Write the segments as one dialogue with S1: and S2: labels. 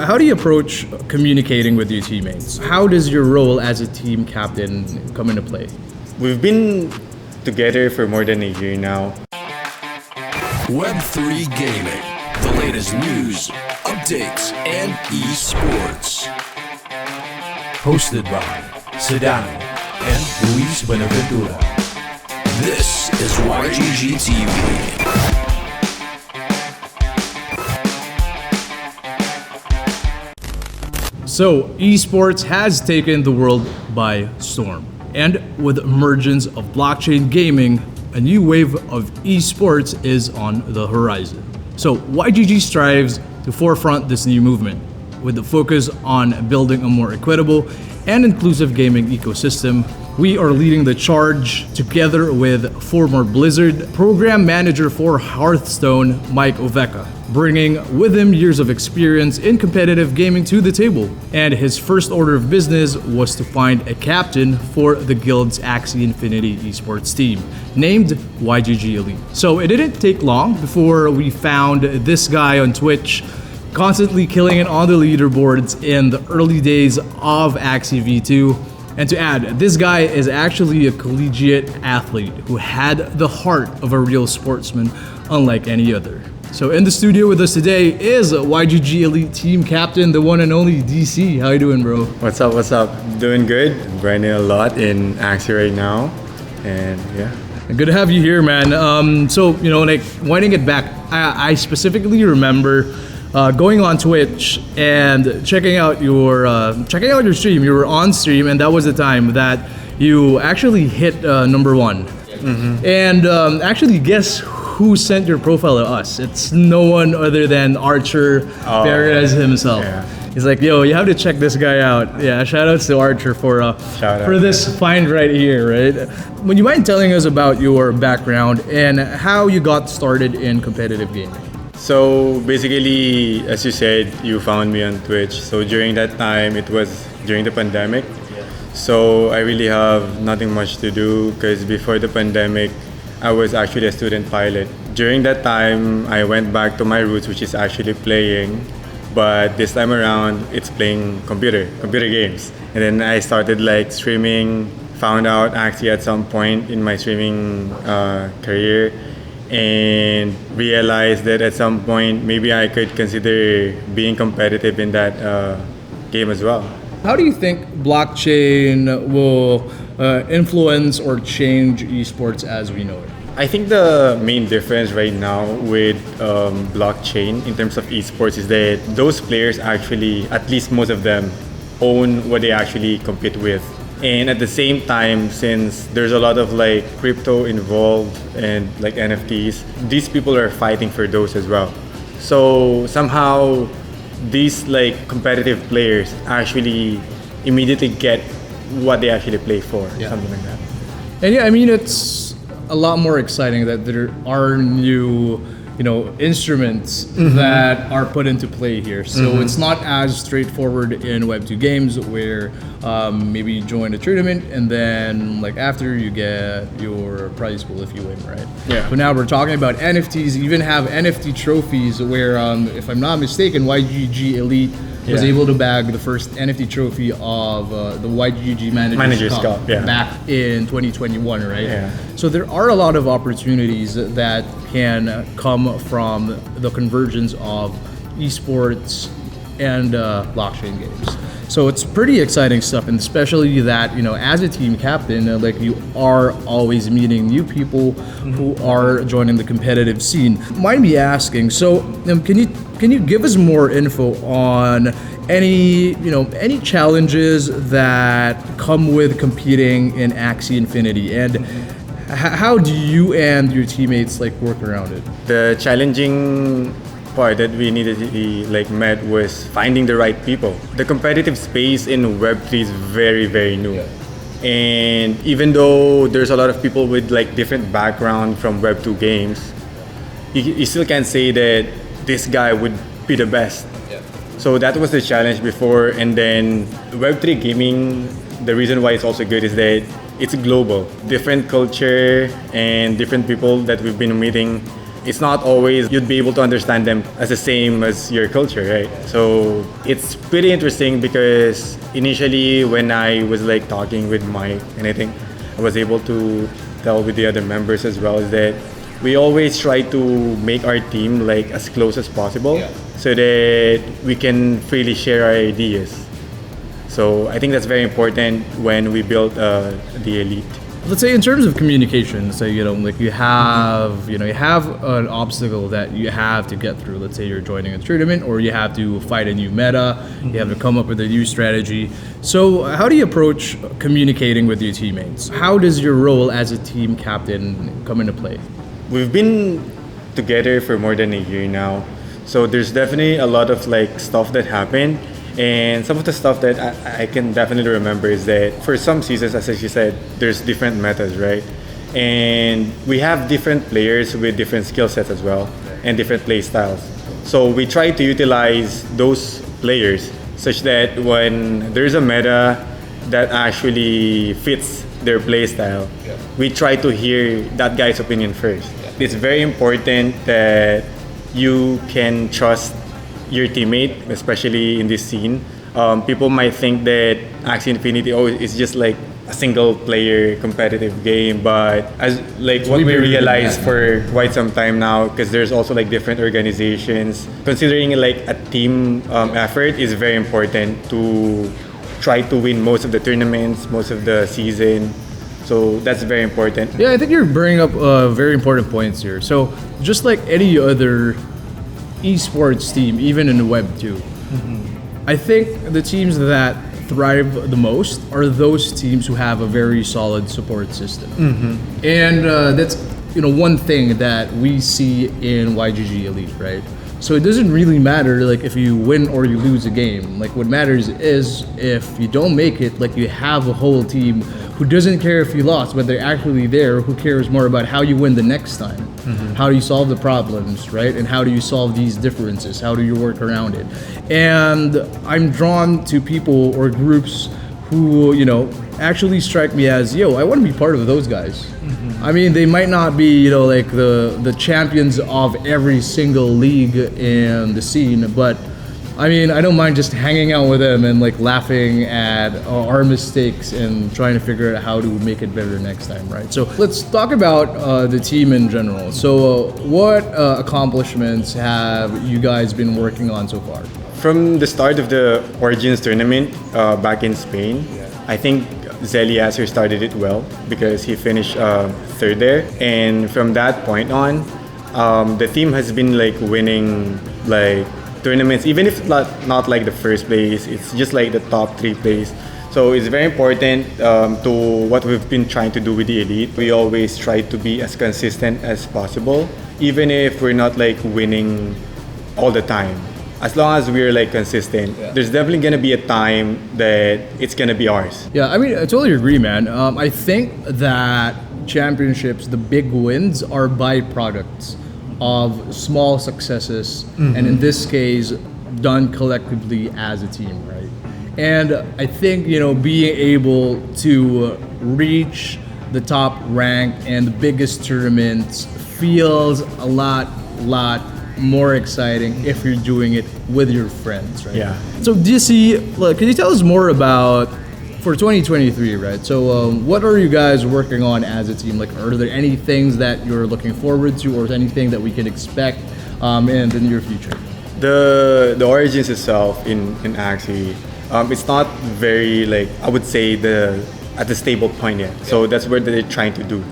S1: how do you approach communicating with your teammates? How does your role as a team captain come into play?
S2: We've been together for more than a year now.
S3: Web3 Gaming, the latest news, updates, and esports. Hosted by Sedano and Luis Benaventura. This is YGG TV.
S1: So, esports has taken the world by storm. And with the emergence of blockchain gaming, a new wave of esports is on the horizon. So, YGG strives to forefront this new movement with the focus on building a more equitable and inclusive gaming ecosystem. We are leading the charge together with former Blizzard program manager for Hearthstone, Mike Oveka, bringing with him years of experience in competitive gaming to the table. And his first order of business was to find a captain for the guild's Axie Infinity Esports team, named YGG Elite. So it didn't take long before we found this guy on Twitch, constantly killing it on the leaderboards in the early days of Axie V2. And to add, this guy is actually a collegiate athlete who had the heart of a real sportsman, unlike any other. So in the studio with us today is YGG Elite Team Captain, the one and only Disi. How you doing, bro?
S2: What's up? Doing good. Grinding a lot in Axie right now. And yeah.
S1: Good to have you here, man. So, winding it back, I specifically remember going on Twitch and checking out your stream. You were on stream, and that was the time that you actually hit number one. Mm-hmm. And actually, guess who sent your profile to us? It's no one other than Archer Perez himself. Yeah. He's like, yo, you have to check this guy out. Yeah, shout outs to Archer for this find right here, right? Would you mind telling us about your background and how you got started in competitive gaming?
S2: So basically, as you said, you found me on Twitch. So during that time, it was during the pandemic. Yeah. So I really have nothing much to do because before the pandemic, I was actually a student pilot. During that time, I went back to my roots, which is actually playing. But this time around, it's playing computer games. And then I started streaming, found out Axie at some point in my streaming career, and realized that at some point maybe I could consider being competitive in that game as well.
S1: How do you think blockchain will influence or change esports as we know it?
S2: I think the main difference right now with blockchain in terms of esports is that those players actually, at least most of them, own what they actually compete with. And at the same time, since there's a lot of crypto involved and NFTs, these people are fighting for those as well. So somehow these competitive players actually immediately get what they actually play for, something like that.
S1: And yeah, I mean, it's a lot more exciting that there are new instruments that are put into play here. So it's not as straightforward in Web2 games where maybe you join a tournament and then after you get your prize pool if you win, right?
S2: Yeah.
S1: So now we're talking about NFTs, even have NFT trophies where, if I'm not mistaken, YGG Elite was able to bag the first NFT trophy of the YGG Manager's Cup back in 2021, right?
S2: Yeah.
S1: So there are a lot of opportunities that can come from the convergence of esports and blockchain games. So it's pretty exciting stuff, and especially that, as a team captain, you are always meeting new people who are joining the competitive scene. Mind me asking, so can you give us more info on any challenges that come with competing in Axie Infinity, and how do you and your teammates work around it?
S2: The challenging part that we needed to be met was finding the right people. The competitive space in Web3 is very, very new. Yeah. And even though there's a lot of people with different background from Web2 games, you still can't say that this guy would be the best. Yeah. So that was the challenge before. And then Web3 gaming, the reason why it's also good is that it's global. Different culture and different people that we've been meeting it's not always you'd be able to understand them as the same as your culture, right? So it's pretty interesting because initially when I was like talking with Mike, and I think I was able to tell with the other members as well, is that we always try to make our team like as close as possible so that we can freely share our ideas. So I think that's very important when we build the Elite.
S1: Let's say in terms of communication, say like you have an obstacle that you have to get through. Let's say you're joining a tournament, or you have to fight a new meta, you have to come up with a new strategy. So how do you approach communicating with your teammates? How does your role as a team captain come into play?
S2: We've been together for more than a year now, so there's definitely a lot of like stuff that happened. And some of the stuff that I can definitely remember is that for some seasons, as you said, there's different metas, right? And we have different players with different skill sets as well, and different play styles. So we try to utilize those players such that when there's a meta that actually fits their play style, we try to hear that guy's opinion first. It's very important that you can trust your teammate, especially in this scene. People might think that Axie Infinity is just like a single player competitive game, but as like what we realized for quite some time now, because there's also like different organizations, considering like a team effort is very important to try to win most of the tournaments, most of the season. So that's very important.
S1: Yeah, I think you're bringing up very important points here. So just like any other esports team, even in Web 2, I think the teams that thrive the most are those teams who have a very solid support system. And that's one thing that we see in YGG Elite, right? So it doesn't really matter like if you win or you lose a game. Like what matters is if you don't make it, like you have a whole team who doesn't care if you lost, but they're actually there, who cares more about how you win the next time. How do you solve the problems, right? And how do you solve these differences? How do you work around it? And I'm drawn to people or groups who, actually strike me as, I want to be part of those guys. I mean, they might not be, like the champions of every single league in the scene, but I mean, I don't mind just hanging out with them and like laughing at our mistakes and trying to figure out how to make it better next time, right? So let's talk about the team in general. So what accomplishments have you guys been working on so far?
S2: From the start of the Origins tournament back in Spain, I think Zeliasser started it well because he finished third there. And from that point on, the team has been like winning like tournaments, even if not like the first place, it's just like the top 3 place. So it's very important to what we've been trying to do with the Elite. We always try to be as consistent as possible, even if we're not like winning all the time. As long as we're like consistent, there's definitely gonna be a time that it's gonna be ours.
S1: Yeah, I mean, I totally agree, man. I think that championships, the big wins, are byproducts of small successes, and in this case, done collectively as a team, right? And I think, being able to reach the top rank and the biggest tournaments feels a lot more exciting if you're doing it with your friends, right?
S2: Yeah.
S1: So Disi, can you tell us more about for 2023, right? So what are you guys working on as a team? Like, are there any things that you're looking forward to, or anything that we can expect in the near future?
S2: The Origins itself in Axie, it's not very like, I would say at the stable point yet. So that's what they're trying to do.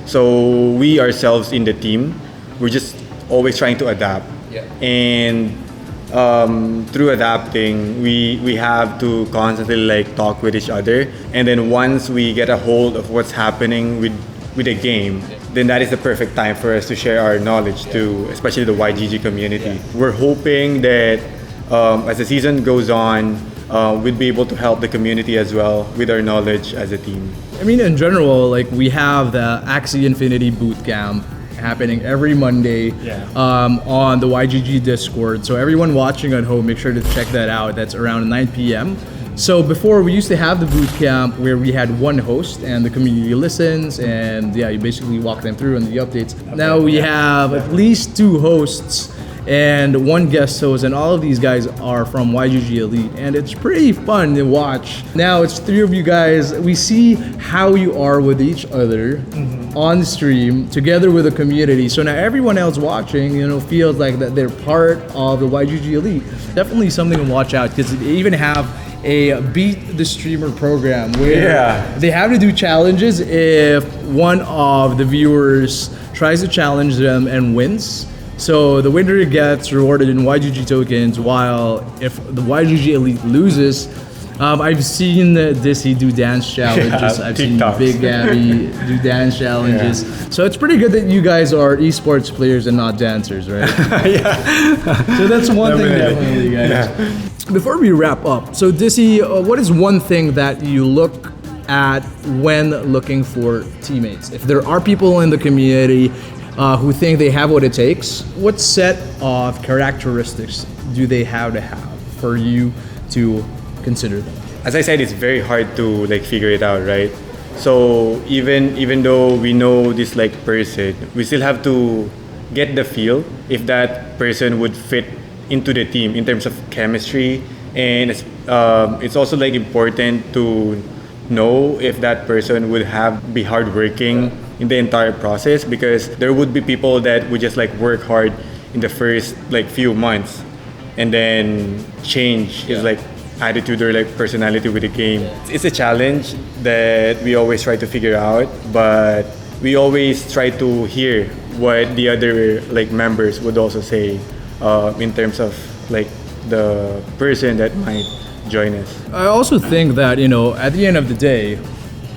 S2: So we ourselves in the team, we're just always trying to adapt. And through adapting, we have to constantly like talk with each other. And then once we get a hold of what's happening with the game, then that is the perfect time for us to share our knowledge to, especially the YGG community. We're hoping that as the season goes on, we'll be able to help the community as well with our knowledge as a team.
S1: I mean, in general, like we have the Axie Infinity Bootcamp happening every Monday on the YGG Discord. So everyone watching at home, make sure to check that out. That's around 9 p.m. So before we used to have the boot camp where we had one host and the community listens and yeah, you basically walk them through on the updates. Now we have at least 2 hosts and 1 guest host, and all of these guys are from YGG Elite, and it's pretty fun to watch. Now it's 3 of you guys. We see how you are with each other on stream together with the community. So now everyone else watching, you know, feels like that they're part of the YGG Elite. Definitely something to watch out, because they even have a beat the streamer program where they have to do challenges. If one of the viewers tries to challenge them and wins, so the winner gets rewarded in YGG tokens, while if the YGG Elite loses, I've seen Disi do dance challenges. I've seen Big Gabby do dance challenges. So it's pretty good that you guys are esports players and not dancers, right? So that's one thing definitely, guys. Before we wrap up, so Disi, what is one thing that you look at when looking for teammates? If there are people in the community who think they have what it takes, what set of characteristics do they have to have for you to consider them?
S2: As I said, it's very hard to like figure it out, right? So even though we know this like person, we still have to get the feel if that person would fit into the team in terms of chemistry, and it's also like important to know if that person would be hardworking in the entire process, because there would be people that would just like work hard in the first like few months and then change his like attitude or like personality with the game. It's a challenge that we always try to figure out, but we always try to hear what the other like members would also say in terms of like the person that might join us.
S1: I also think that, you know, at the end of the day,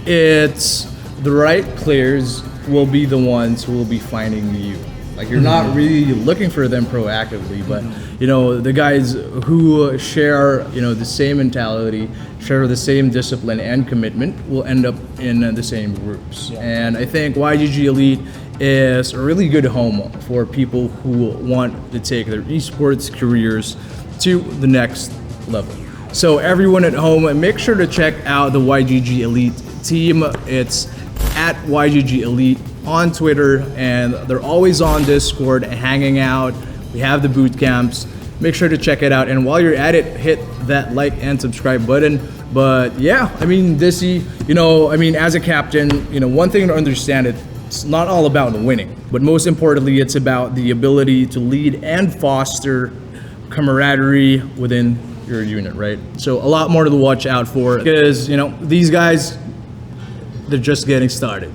S1: it's the right players will be the ones who will be finding you. Like, you're not really looking for them proactively, but you know, the guys who share, you know, the same mentality, share the same discipline and commitment will end up in the same groups. And I think YGG Elite is a really good home for people who want to take their esports careers to the next level. So everyone at home, make sure to check out the YGG Elite team. It's at YGG Elite on Twitter, and they're always on Discord hanging out. We have the boot camps. Make sure to check it out, and while you're at it, hit that like and subscribe button. But yeah, I mean, Disi, you know, I mean, as a captain, you know, one thing to understand, it's not all about winning, but most importantly, it's about the ability to lead and foster camaraderie within your unit, right? So a lot more to watch out for, because, you know, these guys, they're just getting started.